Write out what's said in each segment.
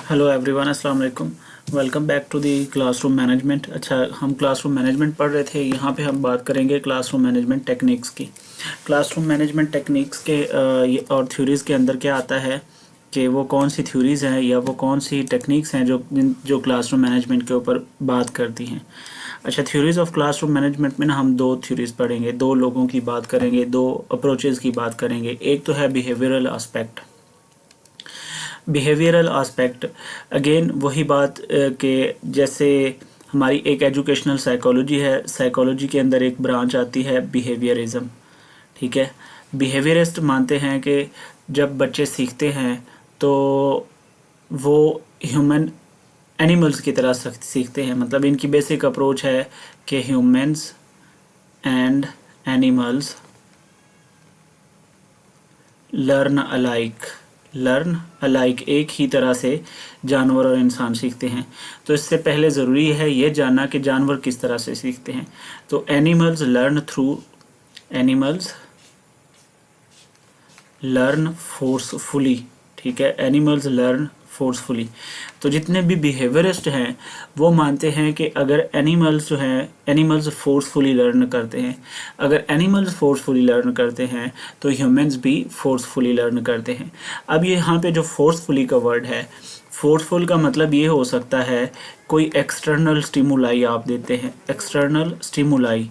Hello everyone, अस्सलाम वालेकुम। Welcome back to the classroom management. अच्छा, हम क्लासरूम मैनेजमेंट पढ़ रहे थे। यहाँ पे हम बात करेंगे क्लासरूम मैनेजमेंट टेक्निक्स की। क्लासरूम मैनेजमेंट टेक्निक्स के और थ्योरीज़ के अंदर क्या आता है कि वो कौन सी थ्योरीज़ हैं या वो कौन सी टेक्निक्स हैं जो क्लासरूम मैनेजमेंट के ऊपर बात करती हैं। अच्छा, थ्योरीज़ ऑफ क्लासरूम मैनेजमेंट में ना हम दो थ्योरीज़ पढ़ेंगे, दो लोगों की बात करेंगे, दो अप्रोचेज़ की बात करेंगे। एक तो है behavioural aspect. Behavioural aspect again वही बात कि जैसे हमारी एक एजुकेशनल साइकोलॉजी है, साइकोलॉजी के अंदर एक ब्रांच आती है बिहेवियरिज्म। ठीक है, बिहेवियरिस्ट मानते हैं कि जब बच्चे सीखते हैं तो वो ह्यूमन एनिमल्स की तरह सीखते हैं। मतलब इनकी बेसिक अप्रोच है कि humans and animals learn alike, एक ही तरह से जानवर और इंसान सीखते हैं। तो इससे पहले ज़रूरी है ये जानना कि जानवर किस तरह से सीखते हैं। तो एनिमल्स लर्न फोर्सफुली। ठीक है, एनिमल्स लर्न फोर्सफुली। तो जितने भी बिहेवियरिस्ट हैं वो मानते हैं कि अगर एनिमल्स जो हैं, एनिमल्स फोर्सफुली लर्न करते हैं। अगर एनिमल्स फोर्सफुली लर्न करते हैं तो ह्यूमंस भी फोर्सफुली लर्न करते हैं। अब ये यहाँ पे जो फोर्सफुली का वर्ड है, फोर्सफुल का मतलब ये हो सकता है कोई एक्सटर्नल स्टिमुलाई आप देते हैं। एक्सटर्नल स्टिमुलाई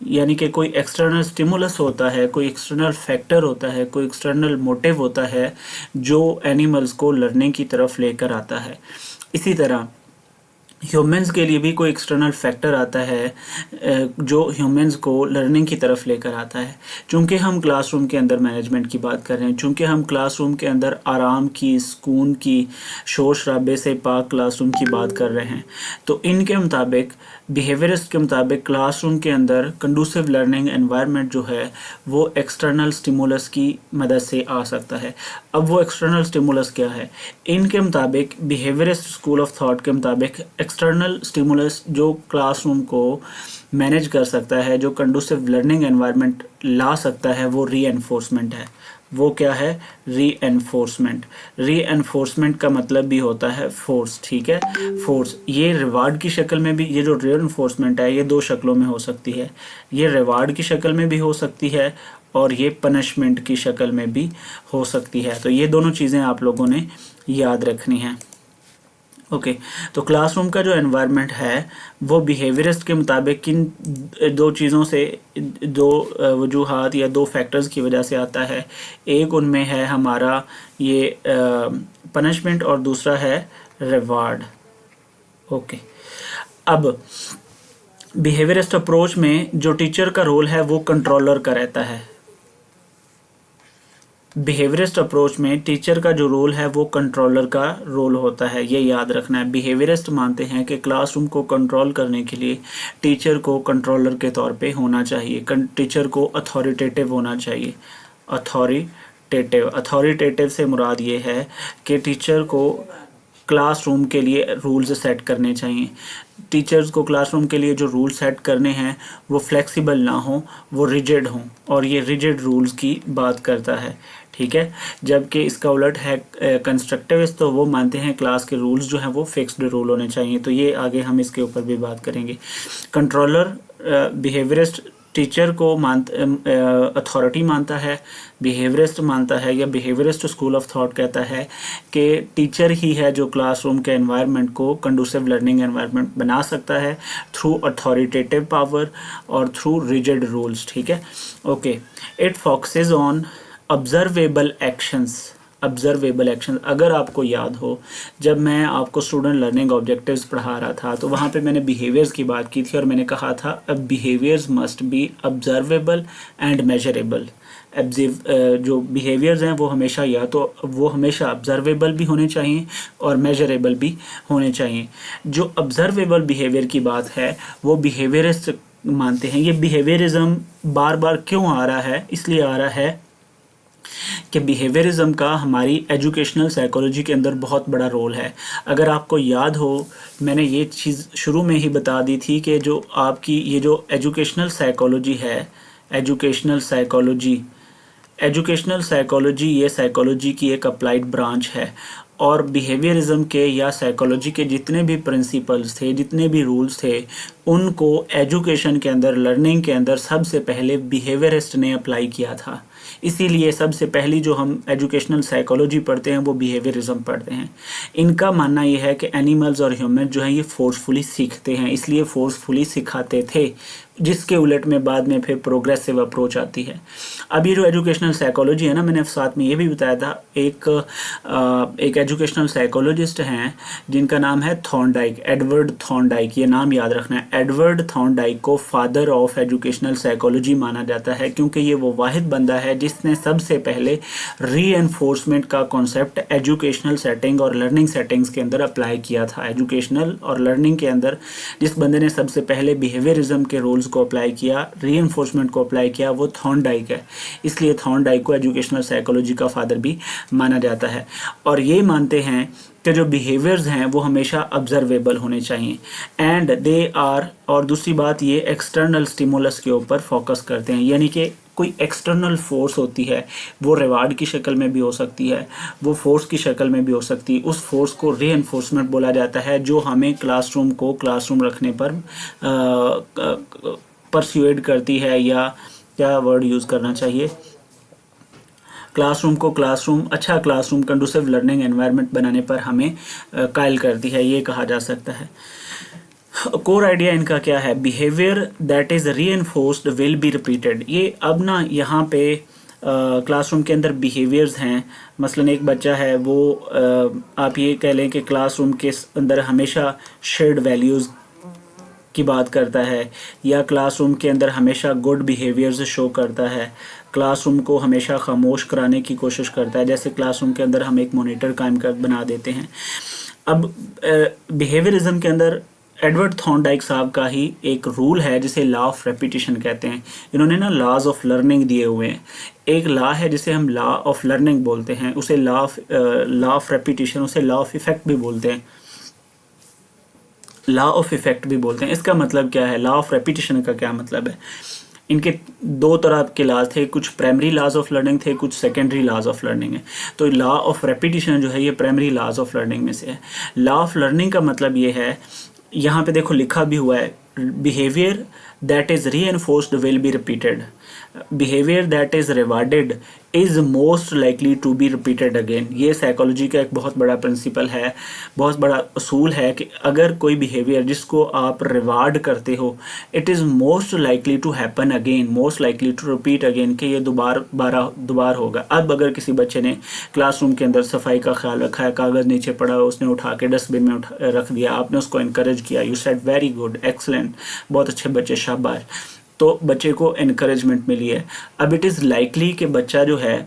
यानी कि कोई एक्सटर्नल स्टिमुलस होता है, कोई एक्सटर्नल फैक्टर होता है, कोई एक्सटर्नल मोटिव होता है जो एनिमल्स को लर्निंग की तरफ लेकर आता है। इसी तरह ह्यूमंस के लिए भी कोई एक्सटर्नल फैक्टर आता है जो ह्यूमंस को लर्निंग की तरफ लेकर आता है। चूँकि हम क्लासरूम के अंदर मैनेजमेंट की बात कर रहे हैं, चूँकि हम क्लासरूम के अंदर आराम की, सुकून की, शोर शराबे से पाक क्लासरूम की बात कर रहे हैं, तो इनके मुताबिक, बिहेवियरिस्ट के मुताबिक, क्लासरूम के अंदर कंडूसिव लर्निंग एनवायरनमेंट जो है वो एक्सटर्नल स्टिमुलस की मदद से आ सकता है। अब वो एक्सटर्नल स्टिमुलस क्या है? इनके मुताबिक, बिहेवियरिस्ट स्कूल ऑफ थॉट के मुताबिक, एक्सटर्नल स्टिमुलस जो क्लासरूम को मैनेज कर सकता है, जो कंडूसिव लर्निंग एनवायरनमेंट ला सकता है, वो रीएनफोर्समेंट है। वो क्या है? रीएनफोर्समेंट। रीएनफोर्समेंट का मतलब भी होता है फोर्स। ठीक है, फोर्स। ये रिवार्ड की शक्ल में भी, ये जो रीएनफोर्समेंट है ये दो शक्लों में हो सकती है। ये रिवार्ड की शक्ल में भी हो सकती है और ये पनिशमेंट की शक्ल में भी हो सकती है। तो ये दोनों चीज़ें आप लोगों ने याद रखनी हैं। ओके, तो क्लासरूम का जो एनवायरनमेंट है वो बिहेवियरिस्ट के मुताबिक किन दो चीज़ों से, दो वजूहात या दो फैक्टर्स की वजह से आता है। एक उनमें है हमारा ये पनिशमेंट और दूसरा है रिवार्ड। ओके, अब बिहेवियरिस्ट अप्रोच में जो टीचर का रोल है वो कंट्रोलर का रहता है। बिहेवियरिस्ट अप्रोच में टीचर का जो रोल है वो कंट्रोलर का रोल होता है, ये याद रखना है। बिहेवियरिस्ट मानते हैं कि क्लासरूम को कंट्रोल करने के लिए टीचर को कंट्रोलर के तौर पे होना चाहिए, टीचर को अथॉरिटेटिव होना चाहिए। अथॉरिटेटिव से मुराद ये है कि टीचर को क्लासरूम के लिए रूल्स सेट करने चाहिए। टीचर्स को क्लासरूम के लिए जो रूल सेट करने हैं वो फ्लेक्सिबल ना हो, वो रिजिड हों, और ये रिजिड रूल्स की बात करता है। ठीक है, जबकि इसका उलट है कंस्ट्रक्टिविस्ट, तो वो मानते हैं क्लास के रूल्स जो हैं वो फिक्स्ड रूल होने चाहिए। तो ये आगे हम इसके ऊपर भी बात करेंगे। कंट्रोलर बिहेवियरिस्ट टीचर को अथॉरिटी मानता है, बिहेवियरिस्ट मानता है, या बिहेवियरिस्ट स्कूल ऑफ थॉट कहता है कि टीचर ही है जो क्लासरूम के एनवायरनमेंट को कंडूसिव लर्निंग एनवायरनमेंट बना सकता है थ्रू अथॉरिटेटिव पावर और थ्रू रिजिड रूल्स। ठीक है, okay. It focuses on observable actions. अगर आपको याद हो, जब मैं आपको स्टूडेंट लर्निंग ऑब्जेक्टिव्स पढ़ा रहा था तो वहाँ पे मैंने बिहेवियर्स की बात की थी और मैंने कहा था behaviours must be observable and measurable. जो बिहेवियर्स हैं वो हमेशा ऑब्जर्वेबल भी होने चाहिए और मेजरेबल भी होने चाहिए। जो ऑब्जर्वेबल बिहेवियर की बात है वो बिहेवियरिस्ट मानते हैं। ये बिहेवियरिज्म बार बार क्यों आ रहा है? इसलिए आ रहा है कि बिहेवियरिज्म का हमारी एजुकेशनल साइकोलॉजी के अंदर बहुत बड़ा रोल है। अगर आपको याद हो, मैंने ये चीज़ शुरू में ही बता दी थी कि जो आपकी ये जो एजुकेशनल साइकोलॉजी है, एजुकेशनल साइकोलॉजी ये साइकोलॉजी की एक अप्लाइड ब्रांच है और बिहेवियरिज्म के या साइकोलॉजी के जितने भी प्रिंसिपल्स थे, जितने भी रूल्स थे, उनको एजुकेशन के अंदर, लर्निंग के अंदर सबसे पहले बिहेवियरिस्ट ने अप्लाई किया था। इसीलिए सबसे पहली जो हम एजुकेशनल साइकोलॉजी पढ़ते हैं वो बिहेवियरिज्म पढ़ते हैं। इनका मानना ये है कि एनिमल्स और ह्यूमन जो है ये फोर्सफुली सीखते हैं, इसलिए फोर्सफुली सिखाते थे, जिसके उलट में बाद में फिर प्रोग्रेसिव अप्रोच आती है। अब ये जो एजुकेशनल साइकोलॉजी है ना, मैंने साथ में ये भी बताया था, एक एजुकेशनल साइकोलॉजिस्ट हैं जिनका नाम है थॉर्नडाइक, एडवर्ड थॉर्नडाइक, ये नाम याद रखना है। एडवर्ड थॉर्नडाइक को फादर ऑफ एजुकेशनल साइकोलॉजी माना जाता है, क्योंकि ये वो वाहिद बंदा है जिसने सबसे पहले रीएनफोर्समेंट का कॉन्सेप्ट एजुकेशनल सेटिंग और लर्निंग सेटिंग्स के अंदर अप्लाई किया था। एजुकेशनल और लर्निंग के अंदर जिस बंदे ने सबसे पहले बिहेवियरिज्म के रूल्स को अप्लाई किया, रीइंफोर्समेंट को अप्लाई किया, वो थॉर्नडाइक है। इसलिए थॉर्नडाइक को एजुकेशनल साइकोलॉजी का फादर भी माना जाता है। और ये मानते हैं कि जो बिहेवियर्स हैं वो हमेशा ऑब्जर्वेबल होने चाहिए एंड दे आर, और दूसरी बात ये एक्सटर्नल स्टिमुलस के ऊपर फोकस करते हैं, यानी कि कोई एक्सटर्नल फोर्स होती है, वो रिवार्ड की शक्ल में भी हो सकती है, वो फोर्स की शक्ल में भी हो सकती है। उस फोर्स को रीइंफोर्समेंट बोला जाता है, जो हमें क्लासरूम को क्लासरूम रखने पर परस्यूएड करती है, या क्या वर्ड यूज़ करना चाहिए, क्लासरूम को क्लासरूम, अच्छा क्लासरूम, कंडूसिव लर्निंग एनवायरनमेंट बनाने पर हमें कायल करती है, ये कहा जा सकता है। कोर आइडिया इनका क्या है, behaviour that is reinforced will be repeated. ये अब ना यहाँ पे क्लासरूम के अंदर बिहेवियर्स हैं, मसलन एक बच्चा है वो आप ये कह लें कि क्लासरूम के अंदर हमेशा शेयर्ड वैल्यूज़ की बात करता है, या क्लासरूम के अंदर हमेशा गुड बिहेवियर्स शो करता है, क्लासरूम को हमेशा खामोश कराने की कोशिश करता है, जैसे क्लासरूम के अंदर हम एक मॉनिटर कायम कर बना देते हैं। अब बिहेवियरिज्म के अंदर एडवर्ड थॉर्नडाइक साहब का ही एक रूल है जिसे लॉ ऑफ रेपिटेशन कहते हैं। इन्होंने ना लॉज ऑफ लर्निंग दिए हुए हैं। एक लॉ है जिसे हम लॉ ऑफ लर्निंग बोलते हैं, उसे लॉ ऑफ रेपिटेशन, उसे लॉ ऑफ इफेक्ट भी बोलते हैं, लॉ ऑफ इफेक्ट भी बोलते हैं। इसका मतलब क्या है, लॉ ऑफ रेपिटेशन का क्या मतलब है? इनके दो तरह के लॉज थे, कुछ प्राइमरी लॉज ऑफ लर्निंग थे, कुछ सेकेंडरी लॉज ऑफ लर्निंग है। तो लॉ ऑफ रेपिटेशन जो है ये प्राइमरी लॉज ऑफ लर्निंग में से है। लॉ ऑफ लर्निंग का मतलब ये है, यहाँ पे देखो लिखा भी हुआ है, behaviour that is reinforced will be repeated, behaviour that is rewarded is most likely to be repeated again. ये साइकोलॉजी का एक बहुत बड़ा प्रिंसिपल है, बहुत बड़ा उसूल है कि अगर कोई बिहेवियर जिसको आप रिवार्ड करते हो, it is most likely to happen again, most likely to repeat again, कि ये दोबारा होगा। अब अगर किसी बच्चे ने क्लासरूम के अंदर सफाई का ख्याल रखा है, कागज़ नीचे पड़ा है, उसने उठा के डस्टबिन में रख दिया, आपने उसको इनकरेज किया, you said very good, excellent, बहुत अच्छे बच्चे, शाबाश, तो बच्चे को इनकरेजमेंट मिली है। अब इट इज़ लाइकली कि बच्चा जो है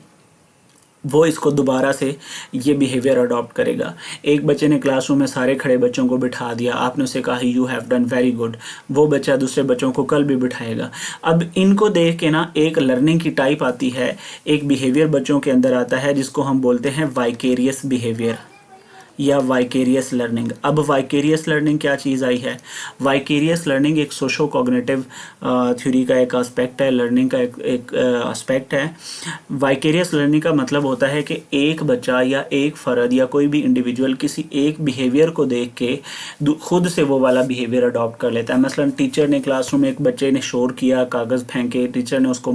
वो इसको दोबारा से ये बिहेवियर अडॉप्ट करेगा। एक बच्चे ने क्लासरूम में सारे खड़े बच्चों को बिठा दिया, आपने उसे कहा you have done very good, वो बच्चा दूसरे बच्चों को कल भी बिठाएगा। अब इनको देख के ना एक लर्निंग की टाइप आती है, एक बिहेवियर बच्चों के अंदर आता है जिसको हम बोलते हैं वाइकेरियस बिहेवियर या वाइकेरियस लर्निंग। अब वाइकेरियस लर्निंग क्या चीज़ आई है? वाइकेरियस लर्निंग एक सोशो कॉग्निटिव थ्योरी का एक एस्पेक्ट है, लर्निंग का एक एस्पेक्ट है। वाइकेरियस लर्निंग का मतलब होता है कि एक बच्चा या एक फ़र्द या कोई भी इंडिविजुअल किसी एक बिहेवियर को देख के खुद से वो वाला बिहेवियर अडॉप्ट कर लेता है। मसलन टीचर ने क्लासरूम में एक बच्चे ने शोर किया, कागज़ फेंके, टीचर ने उसको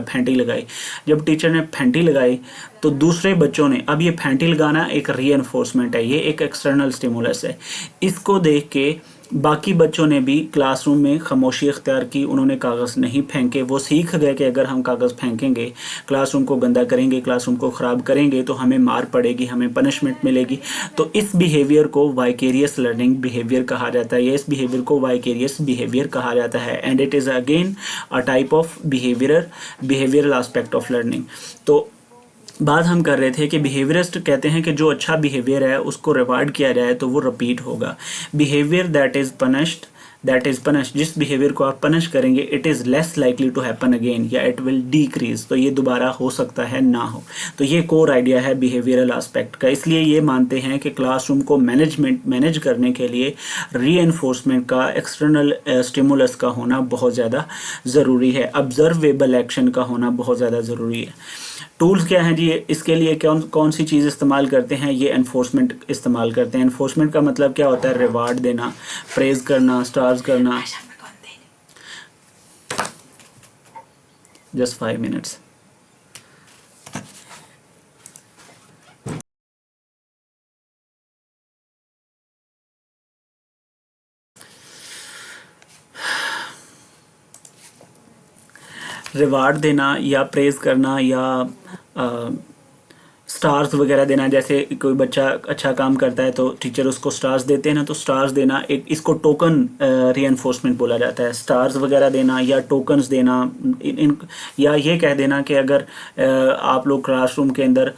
फेंटी लगाई। जब टीचर ने फेंटी लगाई तो दूसरे बच्चों ने, अब ये फेंटी लगाना एक रीएनफोर्समेंट है, ये एक एक्सटर्नल स्टिमुलस है, इसको देख के बाकी बच्चों ने भी क्लासरूम में खामोशी इख्तियार की, उन्होंने कागज़ नहीं फेंके। वो सीख गए कि अगर हम कागज़ फेंकेंगे, क्लासरूम को गंदा करेंगे, क्लासरूम को ख़राब करेंगे तो हमें मार पड़ेगी, हमें पनिशमेंट मिलेगी। तो इस बिहेवियर को वाइकेरियस लर्निंग बिहेवियर कहा जाता है, इस बिहेवियर को वाइकेरियस बिहेवियर कहा जाता है। And it is again a type of behavioural aspect of learning. तो बात हम कर रहे थे कि बिहेवियरिस्ट कहते हैं कि जो अच्छा बिहेवियर है उसको रिवार्ड किया जाए तो वो रिपीट होगा। बिहेवियर दैट इज़ पनिश्ड, जिस बिहेवियर को आप पनिश करेंगे, it is less likely to happen again, या इट विल डिक्रीज, तो ये दोबारा हो सकता है ना हो। तो ये कोर आइडिया है बिहेवियरल एस्पेक्ट का। इसलिए ये मानते हैं कि क्लासरूम को मैनेज करने के लिए रीएनफोर्समेंट का, एक्सटर्नल स्टिमुलस का होना बहुत ज़्यादा ज़रूरी है, ऑब्जर्वेबल एक्शन का होना बहुत ज़्यादा ज़रूरी है। टूल्स क्या हैं जी, इसके लिए कौन कौन सी चीज़ इस्तेमाल करते हैं, ये एनफोर्समेंट इस्तेमाल करते हैं। एनफोर्समेंट का मतलब क्या होता है, रिवार्ड देना, प्रेज करना, स्टार्स करना। Just 5 minutes. रिवार्ड देना या प्रेज करना या स्टार्स वगैरह देना। जैसे कोई बच्चा अच्छा काम करता है तो टीचर उसको स्टार्स देते हैं ना, तो स्टार्स देना एक, इसको टोकन रीएनफोर्समेंट बोला जाता है। स्टार्स वगैरह देना या टोकन्स देना, इन या ये कह देना कि अगर आप लोग क्लासरूम के अंदर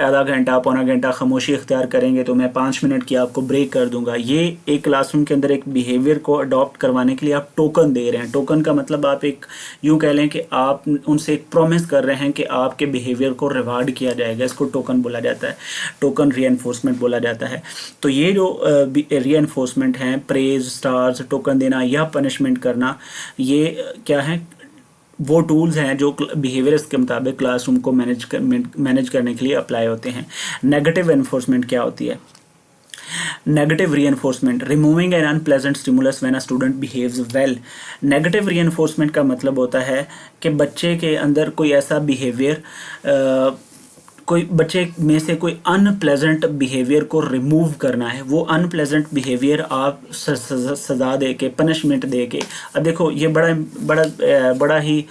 आधा घंटा पौना घंटा खामोशी इख्तियार करेंगे तो मैं 5 मिनट की आपको ब्रेक कर दूंगा। ये एक क्लासरूम के अंदर एक बिहेवियर को अडॉप्ट करवाने के लिए आप टोकन दे रहे हैं। टोकन का मतलब आप एक यूँ कह लें कि आप उनसे एक प्रॉमिस कर रहे हैं कि आपके बिहेवियर को रिवार्ड किया जाएगा। इसको टोकन बोला जाता है, टोकन रीएनफोर्समेंट बोला जाता है। तो ये जो रीएनफोर्समेंट हैं, प्रेज, स्टार्स, टोकन देना या पनिशमेंट करना, ये क्या है, वो टूल्स हैं जो बिहेवियर्स के मुताबिक क्लासरूम को मैनेज करने के लिए अप्लाई होते हैं। नेगेटिव एनफोर्समेंट क्या होती है? Negative reinforcement, removing an unpleasant stimulus when a student behaves well. Negative reinforcement का मतलब होता है कि बच्चे के अंदर कोई ऐसा बिहेवियर, कोई बच्चे में से कोई अनप्लेजेंट बिहेवियर को रिमूव करना है। वो अनप्लेजेंट बिहेवियर आप सज़ा दे के, पनिशमेंट दे के। अब देखो ये बड़ा ही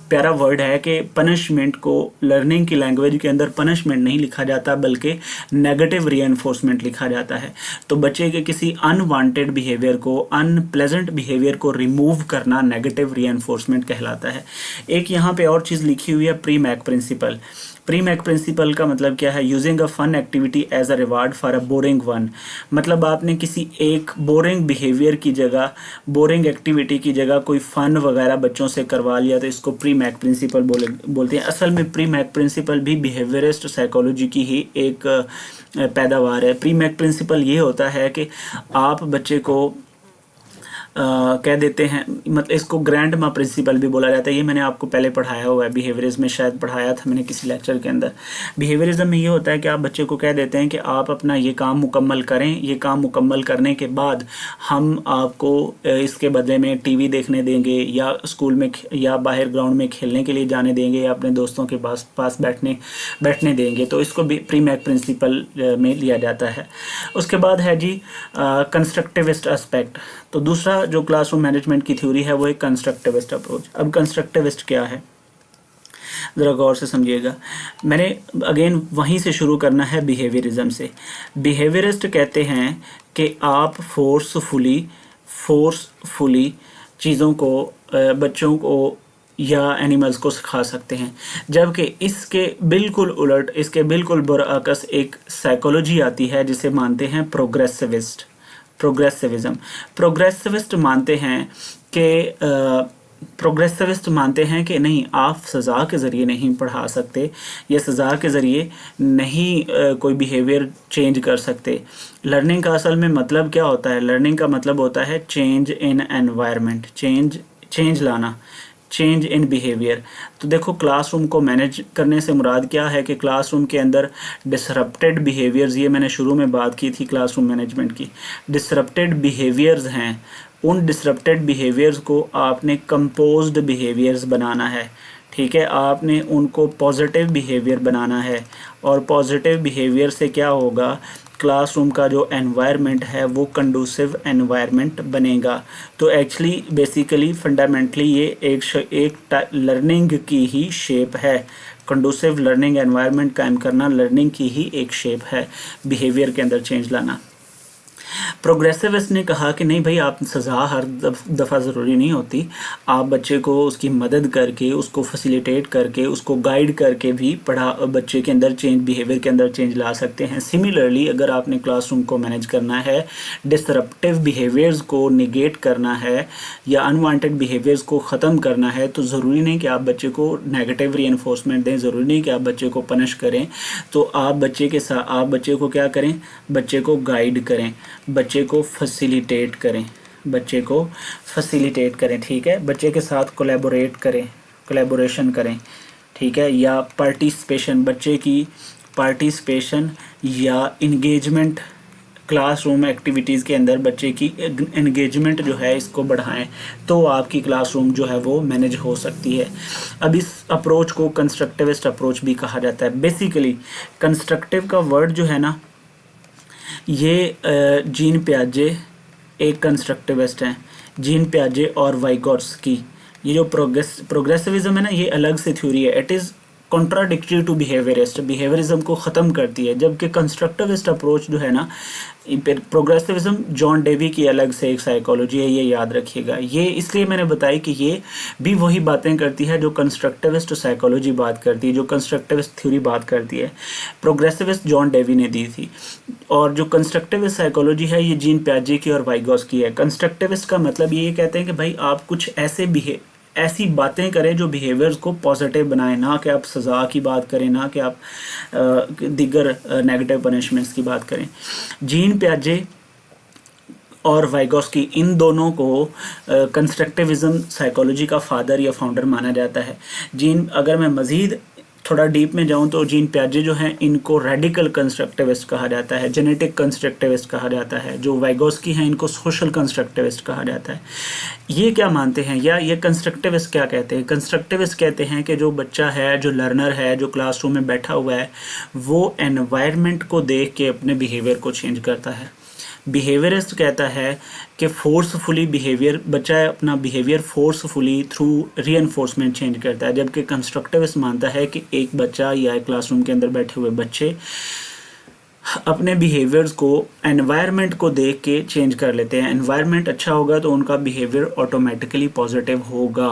प्यारा वर्ड है कि पनिशमेंट को लर्निंग की लैंग्वेज के अंदर पनिशमेंट नहीं लिखा जाता बल्कि नेगेटिव रीएनफोर्समेंट लिखा जाता है। तो बच्चे के किसी अनवांटेड बिहेवियर को, अनप्लेजेंट बिहेवियर को रिमूव करना नेगेटिव रीएनफोर्समेंट कहलाता है। एक यहाँ पे और चीज़ लिखी हुई है, Premack principle. Premack principle का मतलब क्या है? Using a fun activity as a reward for a boring one. मतलब आपने किसी एक बोरिंग बिहेवियर की जगह, बोरिंग एक्टिविटी की जगह कोई फन वगैरह बच्चों से करवा लिया, तो इसको प्री मैक प्रिंसिपल बोलते हैं। असल में प्री मैक प्रिंसिपल भी बिहेवियरिस्ट साइकोलॉजी की ही एक पैदावार है। प्री मैक प्रिंसिपल ये होता है कि आप बच्चे को कह देते हैं, मतलब इसको ग्रैंड मा प्रिंसिपल भी बोला जाता है। ये मैंने आपको पहले पढ़ाया हुआ है, बिहेवियरिज्म में शायद पढ़ाया था मैंने किसी लेक्चर के अंदर। बिहेवियरिज्म में ये होता है कि आप बच्चे को कह देते हैं कि आप अपना ये काम मुकम्मल करें, ये काम मुकम्मल करने के बाद हम आपको इसके बदले में टीवी देखने देंगे या स्कूल में या बाहर ग्राउंड में खेलने के लिए जाने देंगे या अपने दोस्तों के पास बैठने देंगे। तो इसको भी प्री मैक प्रिंसिपल में लिया जाता है। उसके बाद है जी कंस्ट्रक्टिविस्ट एस्पेक्ट। तो दूसरा जो क्लासरूम मैनेजमेंट की थ्योरी है वो एक कंस्ट्रक्टिविस्ट अप्रोच। अब कंस्ट्रक्टिविस्ट क्या है, ज़रा गौर से समझिएगा। मैंने अगेन वहीं से शुरू करना है, बिहेवियरिज्म से। बिहेवियरिस्ट कहते हैं कि आप फोर्सफुली चीज़ों को बच्चों को या एनिमल्स को सिखा सकते हैं, जबकि इसके बिल्कुल उलट, इसके बिल्कुल बरअक्स एक साइकोलॉजी आती है जिसे मानते हैं प्रोग्रेसिविस्ट मानते हैं कि नहीं, आप सज़ा के ज़रिए नहीं पढ़ा सकते या सज़ा के ज़रिए नहीं कोई बिहेवियर चेंज कर सकते। लर्निंग का असल में मतलब क्या होता है? लर्निंग का मतलब होता है चेंज इन एनवायरनमेंट, चेंज लाना, चेंज इन बिहेवियर। तो देखो क्लासरूम को मैनेज करने से मुराद क्या है कि क्लासरूम के अंदर डिसरप्टेड बिहेवियर्स, ये मैंने शुरू में बात की थी क्लासरूम मैनेजमेंट की, डिसरप्टेड बिहेवियर्स हैं। उन डिसरप्टेड बिहेवियर्स को आपने कंपोज्ड बिहेवियर्स बनाना है, ठीक है। आपने उनको पॉजिटिव बिहेवियर बनाना है और पॉजिटिव बिहेवियर से क्या होगा, क्लासरूम का जो एनवायरनमेंट है वो कंडूसिव एनवायरनमेंट बनेगा। तो एक्चुअली बेसिकली फंडामेंटली ये एक लर्निंग की ही शेप है। कंडूसिव लर्निंग एनवायरनमेंट कायम करना लर्निंग की ही एक शेप है, बिहेवियर के अंदर चेंज लाना। प्रोग्रेसिविस्ट ने कहा कि नहीं भाई, आप सज़ा हर दफ़ा ज़रूरी नहीं होती, आप बच्चे को उसकी मदद करके, उसको फैसिलिटेट करके, उसको गाइड करके भी बच्चे के अंदर चेंज, बिहेवियर के अंदर चेंज ला सकते हैं। सिमिलरली अगर आपने क्लासरूम को मैनेज करना है, डिसरप्टिव बिहेवियर्स को निगेट करना है या अनवांटेड बिहेवियर्स को ख़त्म करना है, तो ज़रूरी नहीं कि आप बच्चे को नेगेटिव रीइंफोर्समेंट दें, ज़रूरी नहीं कि आप बच्चे को पनिश करें। तो आप बच्चे को क्या करें, बच्चे को गाइड करें, बच्चे को फैसिलिटेट करें, ठीक है। बच्चे के साथ कोलैबोरेशन करें, ठीक है, या पार्टिसिपेशन, बच्चे की पार्टिसिपेशन या इंगेजमेंट, क्लासरूम एक्टिविटीज़ के अंदर बच्चे की एंगेजमेंट जो है इसको बढ़ाएं, तो आपकी क्लासरूम जो है वो मैनेज हो सकती है। अब इस अप्रोच को कंस्ट्रक्टिविस्ट अप्रोच भी कहा जाता है। बेसिकली कंस्ट्रक्टिव का वर्ड जो है ना, ये जीन पियाजे एक कंस्ट्रक्टिविस्ट हैं। जीन पियाजे और वाइगोट्स्की, ये जो प्रोग्रेसिविज्म है ना, ये अलग से थ्योरी है। It is contradictory to behaviourist, behaviourism को ख़त्म करती है। जबकि कंस्ट्रक्टिविस्ट अप्रोच जो है ना, प्रोग्रेसिविज्म जॉन डेवी की अलग से एक साइकोलॉजी है, ये याद रखिएगा। ये इसलिए मैंने बताई कि ये भी वही बातें करती है जो कंस्ट्रक्टिविस्ट साइकोलॉजी बात करती है, जो कंस्ट्रक्टिविस्ट थ्योरी बात करती है। प्रोग्रेसिविस्ट जॉन डेवी ने दी थी, और जो कंस्ट्रक्टिविस्ट साइकोलॉजी है ये जीन पियाजे की और वाइगोट्स्की है। कंस्ट्रक्टिविस्ट का मतलब ये कहते हैं कि भाई आप कुछ ऐसी बातें करें जो बिहेवियर्स को पॉजिटिव बनाएं, ना कि आप सज़ा की बात करें, ना कि आप दीगर नेगेटिव पनिशमेंट्स की बात करें। जीन पियाजे और वाइगोट्स्की, इन दोनों को कंस्ट्रक्टिविज्म साइकोलॉजी का फादर या फाउंडर माना जाता है। अगर मैं मज़ीद थोड़ा डीप में जाऊं तो जीन पियाजे जो हैं इनको रेडिकल कंस्ट्रक्टिविस्ट कहा जाता है, जेनेटिक कंस्ट्रक्टिविस्ट कहा जाता है। जो वाइगोट्स्की हैं इनको सोशल कंस्ट्रक्टिविस्ट कहा जाता है। ये क्या मानते हैं, या ये कंस्ट्रक्टिविस्ट क्या कहते हैं? कंस्ट्रक्टिविस्ट कहते हैं कि जो बच्चा है, जो लर्नर है, जो क्लासरूम में बैठा हुआ है, वो एनवायरनमेंट को देख के अपने बिहेवियर को चेंज करता है। बिहेवियरिस्ट कहता है कि फोर्सफुली बिहेवियर, बच्चा अपना बिहेवियर फोर्सफुली थ्रू रीएनफोर्समेंट चेंज करता है। जबकि कंस्ट्रक्टिविस्ट मानता है कि एक बच्चा या एक क्लासरूम के अंदर बैठे हुए बच्चे अपने बिहेवियर्स को एनवायरनमेंट को देख के चेंज कर लेते हैं। एनवायरनमेंट अच्छा होगा तो उनका बिहेवियर ऑटोमेटिकली पॉजिटिव होगा।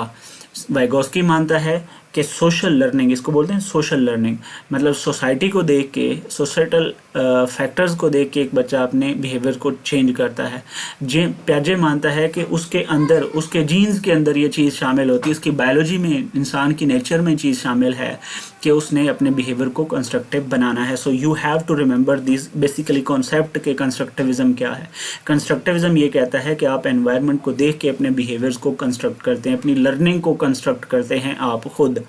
वाइगोट्स्की मानता है कि सोशल लर्निंग, इसको बोलते हैं सोशल लर्निंग, मतलब सोसाइटी को देख के, सोसाइटल फैक्टर्स को देख के एक बच्चा अपने बिहेवियर को चेंज करता है। पियाजे मानता है कि उसके अंदर, उसके जीन्स के अंदर ये चीज़ शामिल होती है, उसकी बायोलॉजी में, इंसान की नेचर में चीज़ शामिल है कि उसने अपने बिहेवियर को कंस्ट्रक्टिव बनाना है। So you have to remember this basically concept के कंस्ट्रक्टिविज्म क्या है। कंस्ट्रक्टिविज्म ये कहता है कि आप एनवायरनमेंट को देख के अपने बिहेवियर्स को कंस्ट्रक्ट करते हैं, अपनी लर्निंग को कंस्ट्रक्ट करते हैं आप खुद।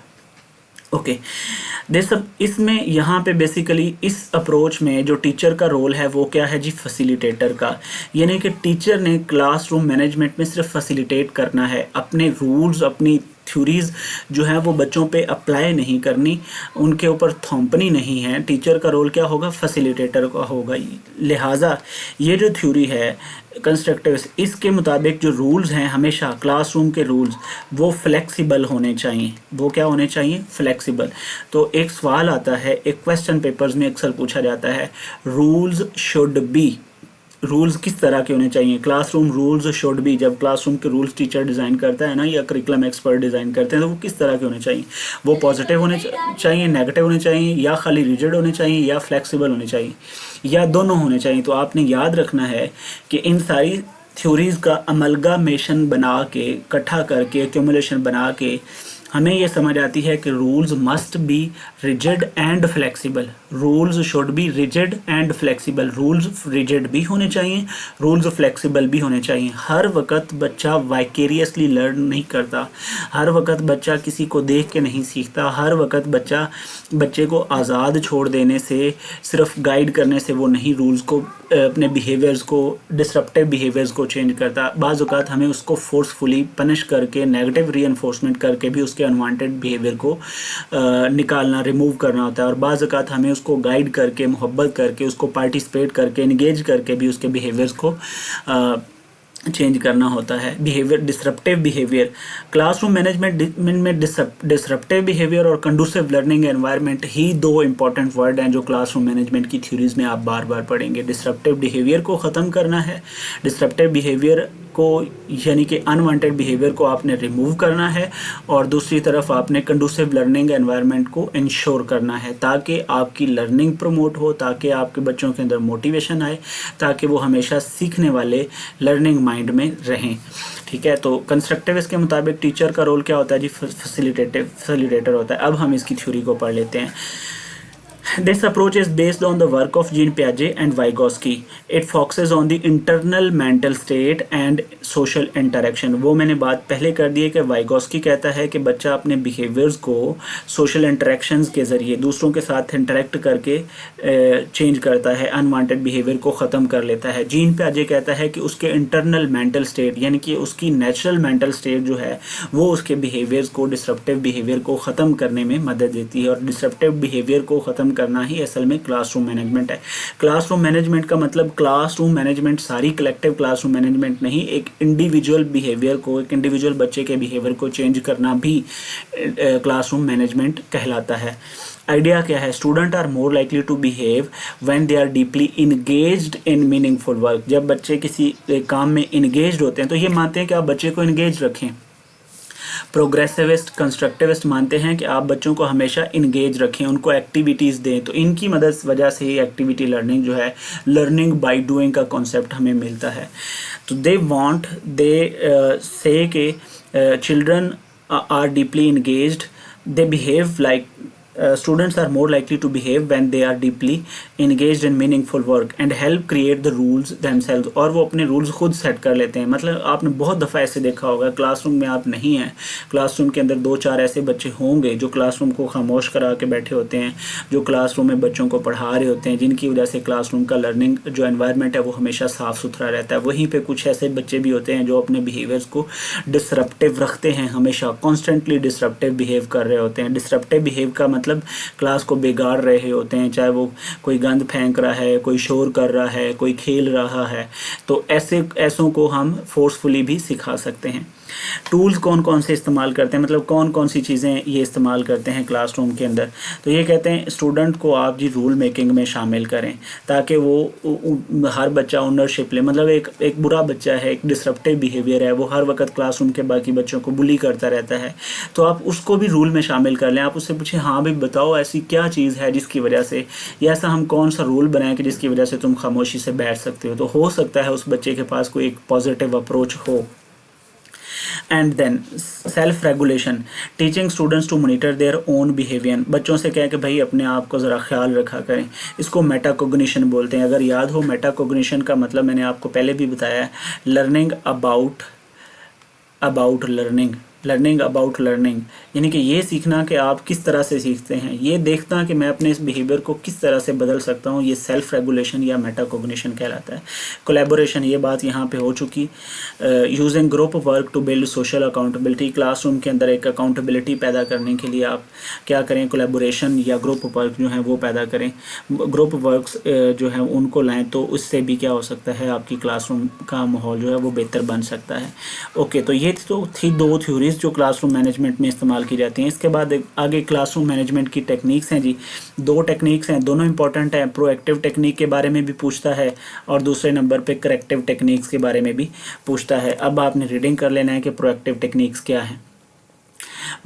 ओके, इसमें यहाँ पे बेसिकली इस अप्रोच में जो टीचर का रोल है वो क्या है जी, फैसिलिटेटर का। यानी कि टीचर ने क्लासरूम मैनेजमेंट में सिर्फ फैसिलिटेट करना है, अपने रूल्स, अपनी थ्योरीज जो है वो बच्चों पे अप्लाई नहीं करनी, उनके ऊपर थोपनी नहीं है। टीचर का रोल क्या होगा, फैसिलिटेटर का होगा। लिहाजा ये जो थ्योरी है कंस्ट्रक्टिविस्ट, इसके मुताबिक जो रूल्स हैं, हमेशा क्लासरूम के रूल्स वो फ्लेक्सिबल होने चाहिए। वो क्या होने चाहिए, फ्लेक्सिबल। तो एक सवाल आता है, एक क्वेश्चन पेपर्स में अक्सर पूछा जाता है, रूल्स शुड बी, रूल्स किस तरह के होने चाहिए, क्लासरूम रूल्स शुड बी। जब क्लासरूम के रूल्स टीचर डिज़ाइन करता है ना, या करिकुलम एक्सपर्ट डिज़ाइन करते हैं, तो वो किस तरह के होने चाहिए? वो पॉजिटिव होने चाहिए, नेगेटिव होने चाहिए, या खाली रिजिड होने चाहिए, या फ्लेक्सिबल होने चाहिए, या दोनों होने चाहिए? तो आपने याद रखना है कि इन सारी थ्योरीज़ का अमलगामेशन बना के, इकट्ठा करके, एक्यूमुलेशन बना के हमें ये समझ आती है कि rules must be rigid and flexible. Rules should be rigid and flexible. Rules rigid भी होने चाहिए, रूल्स फ्लेक्सिबल भी होने चाहिए। हर वक्त बच्चा वाइकेरियसली लर्न नहीं करता, हर वक्त बच्चा किसी को देख के नहीं सीखता, हर वक्त बच्चे को आज़ाद छोड़ देने से, सिर्फ गाइड करने से वो नहीं रूल्स को, अपने बिहेवियर्स को, डिसरप्टिव बिहेवियर्स को चेंज करता। बाज़ औक़ात हमें उसको फोर्सफुली पनिश करके, नेगेटिव रीइंफोर्समेंट करके भी उसके अनवांटेड बिहेवियर को निकालना, रिमूव करना होता है। और बाज़ औक़ात हमें उसको गाइड करके, मोहब्बत करके, उसको पार्टिसिपेट करके, एंगेज करके भी उसके बिहेवियर्स को चेंज करना होता है। Behaviour, disruptive behaviour, classroom management में डिसरप्टिव बिहेवियर और कंडूसिव लर्निंग एनवायरनमेंट ही दो इंपॉर्टेंट वर्ड हैं जो क्लासरूम मैनेजमेंट की थ्योरीज में आप बार बार पढ़ेंगे। डिसरप्टिव बिहेवियर को ख़त्म करना है, डिसरप्टिव बिहेवियर को यानी कि अनवांटेड बिहेवियर को आपने रिमूव करना है, और दूसरी तरफ आपने कंडूसिव लर्निंग एनवायरनमेंट को इंश्योर करना है, ताकि आपकी लर्निंग प्रमोट हो, ताकि आपके बच्चों के अंदर मोटिवेशन आए, ताकि वो हमेशा सीखने वाले, लर्निंग माइंड में रहें। ठीक है, तो कंस्ट्रक्टिविस्ट के मुताबिक टीचर का रोल क्या होता है जी, फैसिलिटेटर होता है। अब हम इसकी थ्योरी को पढ़ लेते हैं। This approach is based on the work of Jean Piaget and Vygotsky. It focuses on the internal mental state and social interaction. वो मैंने बात पहले कर दी है कि वाइगोस्की कहता है कि बच्चा अपने बिहेवियर्स को सोशल इंटरेक्शंस के ज़रिए दूसरों के साथ इंटरेक्ट करके चेंज करता है, अनवांटेड बिहेवियर को ख़त्म कर लेता है। जीन पियाजे कहता है कि उसके इंटरनल मेंटल स्टेट यानी कि उसकी नेचुरल मेंटल स्टेट जो है वो उसके बिहेवियर्स को, डिसरप्टिव बिहेवियर को ख़त्म करने में मदद देती है। और डिसरप्टिव बिहेवियर को ख़त्म करना ही असल में क्लासरूम मैनेजमेंट है। क्लासरूम मैनेजमेंट का मतलब क्लासरूम मैनेजमेंट सारी कलेक्टिव क्लासरूम मैनेजमेंट नहीं, एक इंडिविजुअल बिहेवियर को, एक इंडिविजुअल बच्चे के बिहेवियर को चेंज करना भी क्लासरूम मैनेजमेंट कहलाता है। आइडिया क्या है? Student are more likely to behave when they are deeply engaged in meaningful work. जब बच्चे किसी काम में इंगेज्ड होते हैं तो ये मानते हैं कि आप बच्चे को इंगेज रखें। प्रोग्रेसिविस्ट कंस्ट्रक्टिविस्ट मानते हैं कि आप बच्चों को हमेशा इंगेज रखें, उनको एक्टिविटीज़ दें। तो इनकी मदद वजह से ही एक्टिविटी लर्निंग जो है, लर्निंग बाय डूइंग का कॉन्सेप्ट हमें मिलता है। तो दे से कि children are deeply engaged, they behave like students are more likely to behave when they are deeply engaged in meaningful work and help create the rules themselves। और वो अपने rules खुद set कर लेते हैं। मतलब आपने बहुत दफ़ा ऐसे देखा होगा, क्लासरूम में आप नहीं हैं, क्लासरूम के अंदर 2-4 ऐसे बच्चे होंगे जो क्लासरूम को खामोश करा के बैठे होते हैं, जो क्लासरूम में बच्चों को पढ़ा रहे होते हैं, जिनकी वजह से क्लासरूम का लर्निंग जो एनवायरनमेंट है वो हमेशा साफ़ सुथरा रहता है। वहीं पर कुछ ऐसे बच्चे भी होते हैं जो अपने बिहेवियर्स को डिसरप्टिव रखते हैं, हमेशा कॉन्स्टेंटली डिसरप्टिव बिहेव कर रहे होते हैं। डिसरप्टिव बिहेव का मतलब क्लास को बिगाड़ रहे होते हैं, चाहे वो कोई गंद फेंक रहा है, कोई शोर कर रहा है, कोई खेल रहा है। तो ऐसों को हम फोर्सफुली भी सिखा सकते हैं। टूल्स कौन कौन से इस्तेमाल करते हैं, मतलब कौन कौन सी चीज़ें ये इस्तेमाल करते हैं क्लासरूम के अंदर? तो ये कहते हैं स्टूडेंट को आप जी रूल मेकिंग में शामिल करें ताकि वो हर बच्चा ओनरशिप ले। मतलब एक बुरा बच्चा है, एक डिसरप्टिव बिहेवियर है, वो हर वक्त क्लासरूम के बाकी बच्चों को बुली करता रहता है, तो आप उसको भी रूल में शामिल कर लें। आप उससे पूछें, हाँ भाई बताओ ऐसी क्या चीज़ है जिसकी वजह से, या ऐसा हम कौन सा रूल बनाएं कि जिसकी वजह से तुम खामोशी से बैठ सकते हो। तो हो सकता है उस बच्चे के पास कोई एक पॉजिटिव अप्रोच हो। And then self regulation, teaching students to monitor their own behaviour. बच्चों से कहें कि भाई अपने आप को ज़रा ख्याल रखा करें। इसको मेटाकोग्निशन बोलते हैं। अगर याद हो, मेटाकोग्निशन का मतलब मैंने आपको पहले भी बताया है, learning about learning about learning, यानी कि ये सीखना कि आप किस तरह से सीखते हैं, ये देखना कि मैं अपने इस बिहेवियर को किस तरह से बदल सकता हूँ। ये सेल्फ रेगुलेशन या मेटाकोग्निशन कहलाता है। कोलैबोरेशन, ये बात यहाँ पे हो चुकी। Using group work to build social accountability, classroom के अंदर एक अकाउंटेबिलिटी पैदा करने के लिए आप क्या करें, कोलैबोरेशन या ग्रुप वर्क जो है वो पैदा करें। ग्रुप वर्क्स जो है उनको लाएँ, तो उससे भी क्या हो सकता है, आपकी क्लासरूम का माहौल जो है वो बेहतर बन सकता है। ओके, तो ये तो थी 2 थ्योरीज जो क्लासरूम मैनेजमेंट में इस्तेमाल की जाती हैं। इसके बाद आगे क्लासरूम मैनेजमेंट की टेक्निक्स हैं जी। 2 टेक्निक्स हैं, दोनों इंपॉर्टेंट हैं। प्रोएक्टिव टेक्निक के बारे में भी पूछता है और दूसरे नंबर पे करेक्टिव टेक्निक्स के बारे में भी पूछता है। अब आपने रीडिंग कर लेना है कि प्रोएक्टिव टेक्निक्स क्या है।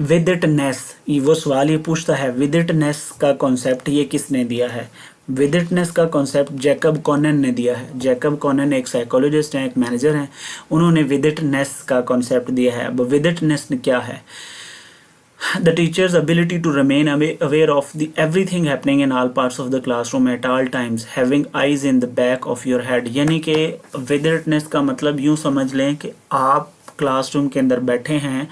विदिटनेस, वो सवाल ये पूछता है, विदिटनेस का कॉन्सेप्ट ये किसने दिया है? विदिटनेस का कॉन्सेप्ट जैकब कॉनन ने दिया है। जैकब कॉनन एक साइकोलॉजिस्ट हैं, एक मैनेजर हैं, उन्होंने विदिटनेस का कॉन्सेप्ट दिया है। अब विदिटनेस क्या है? The teacher's ability to remain aware of everything happening in all parts of the classroom at all times, having eyes in the back of your head। यानी कि विदिटनेस का मतलब यूँ समझ लें कि आप क्लासरूम के अंदर बैठे हैं।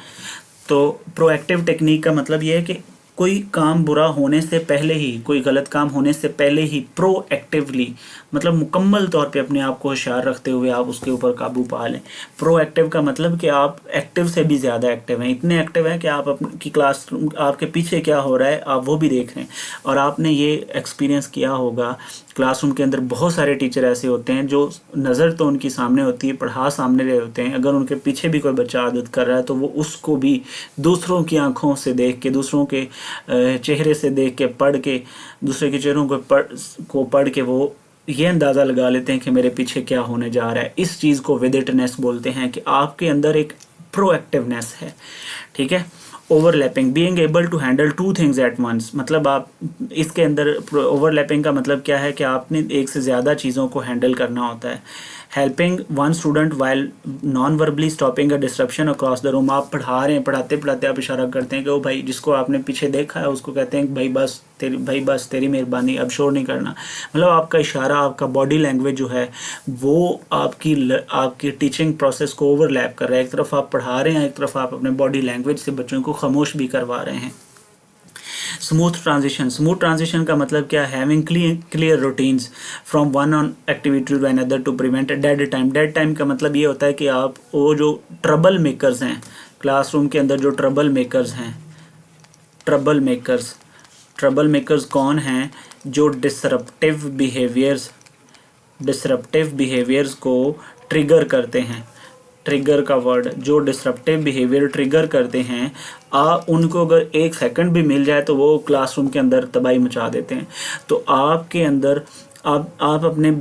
तो प्रोएक्टिव टेक्निक का मतलब ये है कि कोई काम बुरा होने से पहले ही, कोई गलत काम होने से पहले ही प्रोएक्टिवली, मतलब मुकम्मल तौर पे अपने आप को होशियार रखते हुए आप उसके ऊपर काबू पा लें। प्रोएक्टिव का मतलब कि आप एक्टिव से भी ज़्यादा एक्टिव हैं, इतने एक्टिव हैं कि आप अपनी क्लास, आपके पीछे क्या हो रहा है आप वो भी देख रहे हैं। और आपने ये एक्सपीरियंस किया होगा, क्लासरूम के अंदर बहुत सारे टीचर ऐसे होते हैं जो नज़र तो उनकी सामने होती है, पढ़ा सामने रहे होते हैं, अगर उनके पीछे भी कोई बच्चा आदत कर रहा है तो वो उसको भी दूसरों की आंखों से देख के, दूसरों के चेहरे से देख के, पढ़ के, दूसरे के चेहरों को पढ़ के वो ये अंदाज़ा लगा लेते हैं कि मेरे पीछे क्या होने जा रहा है। इस चीज़ को विदिटनेस बोलते हैं कि आपके अंदर एक प्रोएक्टिवनेस है। ठीक है। Overlapping, being able to handle 2 things at once, मतलब आप इसके अंदर ओवरलैपिंग का मतलब क्या है कि आपने एक से ज़्यादा चीज़ों को हैंडल करना होता है। Helping one student while non verbally stopping a disruption across the room, आप पढ़ा रहे हैं, पढ़ाते पढ़ाते आप इशारा करते हैं कि वो भाई जिसको आपने पीछे देखा है उसको कहते हैं कि भाई बस तेरी भाई बस तेरी मेहरबानी, अब शोर नहीं करना। मतलब आपका इशारा, आपका बॉडी लैंग्वेज जो है वो आपकी टीचिंग प्रोसेस को ओवरलैप कर रहा है। एक तरफ आप पढ़ा रहे हैं, एक तरफ आप अपने बॉडी लैंग्वेज से बच्चों को खामोश भी करवा रहे हैं। स्मूथ ट्रांजिशन का मतलब क्या है? Having clear routines from one on activity to another to prevent dead time. Dead time का मतलब ये होता है कि आप वो जो ट्रबल मेकर्स हैं क्लासरूम के अंदर, जो ट्रबल मेकर्स कौन हैं? जो डिसरप्टिव बिहेवियर्स को ट्रिगर करते हैं। ट्रिगर का वर्ड, जो डिसरप्टिव बिहेवियर ट्रिगर करते हैं, उनको अगर 1 सेकंड भी मिल जाए तो वो क्लासरूम के अंदर तबाही मचा देते हैं। तो आपके अंदर आप अपने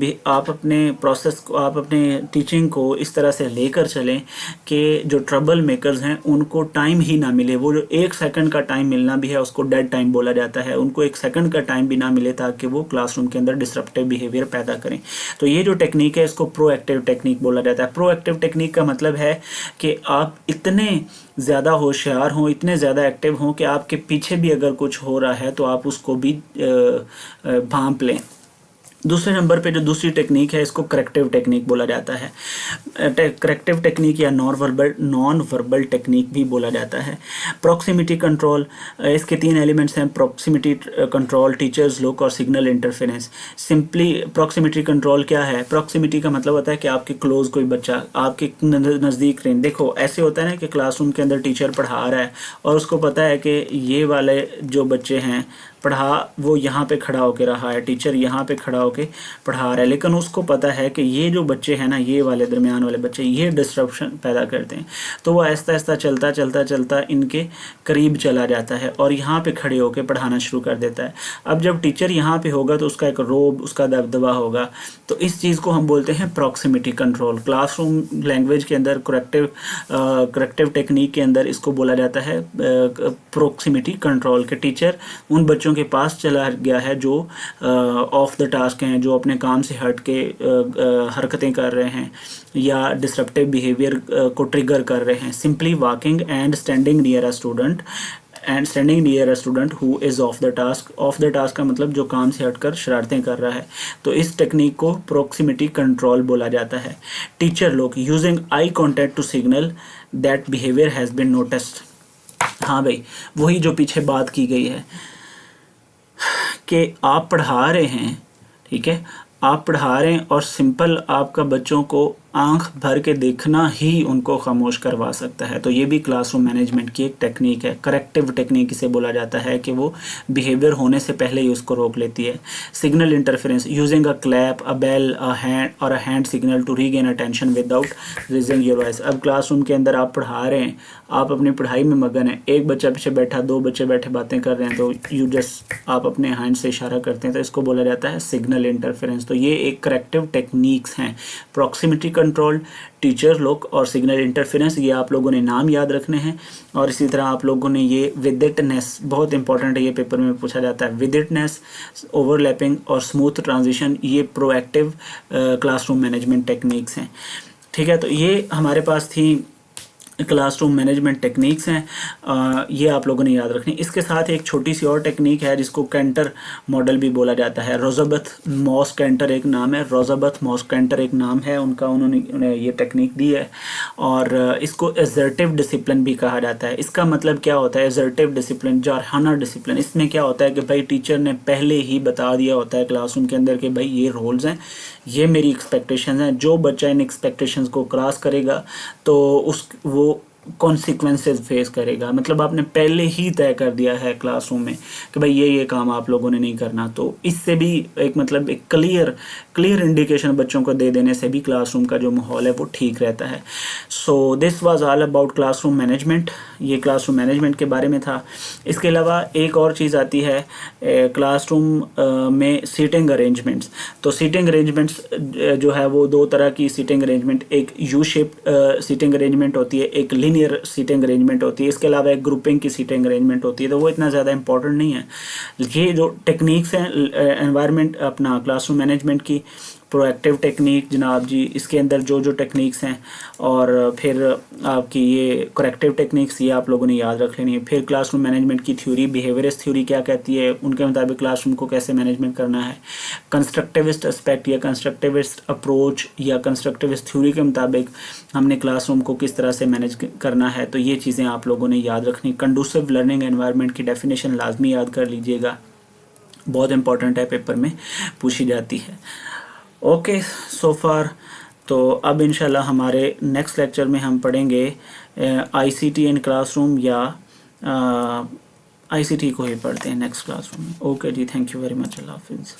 प्रोसेस को, आप अपने टीचिंग को इस तरह से लेकर चलें कि जो ट्रबल मेकर्स हैं उनको टाइम ही ना मिले। वो जो 1 सेकंड का टाइम मिलना भी है उसको डेड टाइम बोला जाता है। उनको 1 सेकंड का टाइम भी ना मिले ताकि वो क्लासरूम के अंदर डिसरप्टिव बिहेवियर पैदा करें। तो ये जो टेक्निक है इसको प्रोएक्टिव टेक्निक बोला जाता है। प्रोएक्टिव टेक्निक का मतलब है कि आप इतने ज़्यादा होशियार हों, इतने ज़्यादा एक्टिव हों कि आपके पीछे भी अगर कुछ हो रहा है तो आप उसको भी भांप लें। दूसरे नंबर पे जो दूसरी टेक्निक है इसको करेक्टिव टेक्निक बोला जाता है। करेक्टिव टेक्निक या नॉन वर्बल टेक्निक भी बोला जाता है। प्रॉक्सिमिटी कंट्रोल, इसके 3 एलिमेंट्स हैं: प्रॉक्सिमिटी कंट्रोल, टीचर्स लुक और signal interference. Simply proximity control क्या है? प्रॉक्सिमिटी का मतलब होता है कि आपके क्लोज कोई बच्चा आपके नज़दीक रहें। देखो ऐसे होता है ना कि क्लासरूम के अंदर टीचर पढ़ा रहा है और उसको पता है कि ये वाले जो बच्चे हैं वो यहाँ पे खड़ा होके रहा है, टीचर यहाँ पे खड़ा होके पढ़ा रहा है, लेकिन उसको पता है कि ये जो बच्चे हैं ना, ये वाले दरमियान वाले बच्चे, ये डिस्ट्रप्शन पैदा करते हैं। तो वो आहिस्ता आहिस्ता चलता इनके करीब चला जाता है और यहाँ पे खड़े होके पढ़ाना शुरू कर देता है। अब जब टीचर यहाँ पे होगा तो उसका एक रोब, उसका दबदबा होगा। तो इस चीज़ को हम बोलते हैं प्रॉक्सिमिटी कंट्रोल। क्लासरूम लैंग्वेज के अंदर करेक्टिव टेक्निक के अंदर इसको बोला जाता है प्रॉक्सिमिटी कंट्रोल के टीचर उन बच्चों के पास चला गया है जो ऑफ द टास्क हैं, जो अपने काम से हट के हरकतें कर रहे हैं या डिसरप्टिव बिहेवियर को ट्रिगर कर रहे हैं। Simply walking and standing near a student who is of the task. Of the task का मतलब जो काम से हटकर शरारतें कर रहा है। तो इस टेक्निक को प्रॉक्सिमिटी कंट्रोल बोला जाता है। टीचर लोग using eye contact to signal that behaviour has been noticed. हाँ भाई, वही जो पीछे बात की गई है कि आप पढ़ा रहे हैं, ठीक है, आप पढ़ा रहे हैं और सिंपल आपका बच्चों को आंख भर के देखना ही उनको खामोश करवा सकता है। तो ये भी क्लासरूम मैनेजमेंट की एक टेक्निक है। करेक्टिव टेक्निक इसे बोला जाता है कि वो बिहेवियर होने से पहले ही उसको रोक लेती है। Signal interference, using a clap, a bell, a hand signal to regain attention without raising your voice. अब क्लासरूम के अंदर आप पढ़ा रहे हैं, आप अपनी पढ़ाई में मगन हैं, एक बच्चा पीछे बैठा, 2 बच्चे बैठे बातें कर रहे हैं, तो आप अपने हैंड से इशारा करते हैं, तो इसको बोला जाता है सिग्नल इंटरफेरेंस। तो ये एक करेक्टिव टेक्निक्स हैं। प्रॉक्सिमिटी कंट्रोल, टीचर लुक और सिग्नल इंटरफेरेंस, ये आप लोगों ने नाम याद रखने हैं। और इसी तरह आप लोगों ने ये विदिटनेस, बहुत इंपॉर्टेंट है, ये पेपर में पूछा जाता है। विदिटनेस, ओवरलैपिंग और स्मूथ ट्रांजिशन, ये प्रोएक्टिव क्लासरूम मैनेजमेंट टेक्निक्स हैं। ठीक है, तो ये हमारे पास थी क्लासरूम मैनेजमेंट टेक्निक्स हैं, ये आप लोगों ने याद रखनी। इसके साथ एक छोटी सी और टेक्निक है जिसको कैंटर मॉडल भी बोला जाता है। रोजाबथ मॉस कैंटर एक नाम है, उनका, उन्होंने ये टेक्निक दी है और इसको एजर्टिव डिसिप्लिन भी कहा जाता है। इसका मतलब क्या होता है? एजर्टिव डिसिप्लिन, जारहाना डिसिप्लिन। इसमें क्या होता है कि भाई टीचर ने पहले ही बता दिया होता है क्लासरूम के अंदर कि भाई ये रोल्स हैं, ये मेरी एक्सपेक्टेशंस हैं, जो बच्चा इन एक्सपेक्टेशंस को क्रॉस करेगा तो वो कॉन्सिक्वेंसेस फेस करेगा। मतलब आपने पहले ही तय कर दिया है क्लासरूम में कि भाई ये काम आप लोगों ने नहीं करना। तो इससे भी एक मतलब एक क्लियर इंडिकेशन बच्चों को दे देने से भी क्लासरूम का जो माहौल है वो ठीक रहता है। So this was all about classroom management. ये क्लासरूम मैनेजमेंट के बारे में था। इसके अलावा एक और चीज़ आती है क्लासरूम में सीटिंग अरेंजमेंट्स। तो सीटिंग अरेंजमेंट्स जो है वो 2 तरह की सीटिंग अरेंजमेंट, एक यू शेप्ड सीटिंग अरेंजमेंट होती है, एक लीनियर सीटिंग अरेंजमेंट होती है। इसके अलावा एक ग्रुपिंग की सीटिंग अरेंजमेंट होती है, तो वो इतना ज़्यादा इंपॉर्टेंट नहीं है। ये जो टेक्निक्स हैं एनवायरनमेंट अपना क्लासरूम मैनेजमेंट की, प्रोएक्टिव टेक्निक जनाब जी, इसके अंदर जो जो टेक्निक्स हैं, और फिर आपकी ये करेक्टिव टेक्निक्स, ये आप लोगों ने याद रख लेनी है। फिर क्लासरूम मैनेजमेंट की थ्योरी, बिहेवियरिस्ट थ्योरी क्या कहती है, उनके मुताबिक क्लासरूम को कैसे मैनेजमेंट करना है। कंस्ट्रक्टिविस्ट एस्पेक्ट या कंस्ट्रक्टिविस्ट अप्रोच या कंस्ट्रक्टिविस्ट थ्योरी के मुताबिक हमने क्लासरूम को किस तरह से मैनेज करना है, तो ये चीज़ें आप लोगों ने याद रखनी। कंडूसिव लर्निंग एनवायरनमेंट की डेफिनेशन लाजमी याद कर लीजिएगा, बहुत इंपॉर्टेंट है, पेपर में पूछी जाती है। ओके सो फार, तो अब इंशाल्लाह हमारे नेक्स्ट लेक्चर में हम पढ़ेंगे आईसीटी इन क्लासरूम, या आईसीटी को ही पढ़ते हैं नेक्स्ट क्लासरूम में। ओके जी, थैंक यू वेरी मच, अल्लाह हाफिज़।